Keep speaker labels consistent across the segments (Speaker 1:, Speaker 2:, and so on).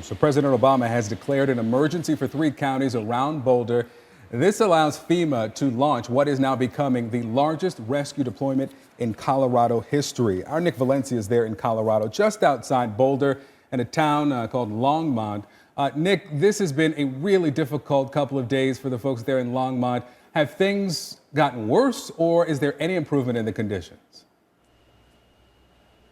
Speaker 1: So President Obama has declared an emergency for 3 counties around Boulder. This allows FEMA to launch what is now becoming the largest rescue deployment in Colorado history. Our Nick Valencia is there in Colorado, just outside Boulder, in a town called Longmont. Nick, this has been a really difficult couple of days for the folks there in Longmont. Have things gotten worse, or is there any improvement in the conditions?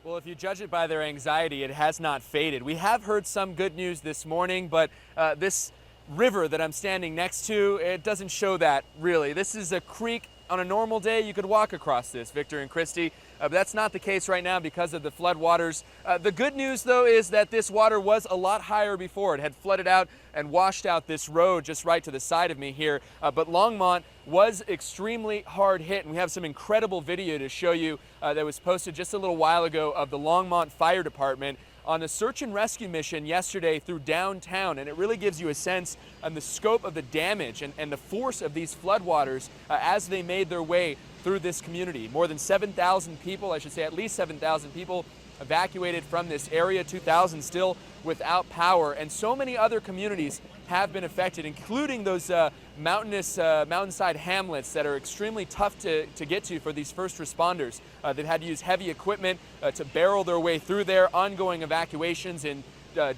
Speaker 2: Well, if you judge it by their anxiety, it has not faded. We have heard some good news this morning, but this river that I'm standing next to, it doesn't show that really. This is a creek. On a normal day, you could walk across this, Victor and Christy, but that's not the case right now because of the flood waters. The good news, though, is that this water was a lot higher before. It had flooded out and washed out this road just right to the side of me here, but Longmont was extremely hard hit, and we have some incredible video to show you that was posted just a little while ago of the Longmont Fire Department on a search and rescue mission yesterday through downtown, and it really gives you a sense on the scope of the damage and the force of these floodwaters as they made their way through this community. More than 7,000 people, I should say at least 7,000 people evacuated from this area, 2,000 still without power, and so many other communities have been affected, including those mountainside hamlets that are extremely tough to get to for these first responders. They've had to use heavy equipment to barrel their way through there. Ongoing evacuations in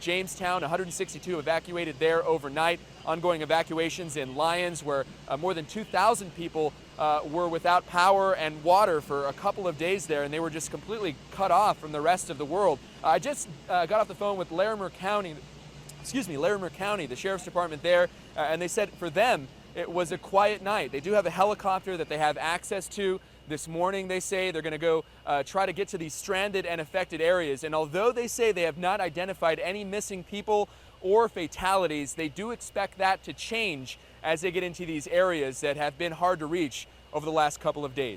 Speaker 2: Jamestown, 162 evacuated there overnight. Ongoing evacuations in Lyons, where more than 2,000 people were without power and water for a couple of days there, and they were just completely cut off from the rest of the world. I just got off the phone with Larimer County, the sheriff's department there, and they said for them it was a quiet night. They do have a helicopter that they have access to. This morning, they say they're going to go try to get to these stranded and affected areas. And although they say they have not identified any missing people or fatalities, they do expect that to change as they get into these areas that have been hard to reach over the last couple of days.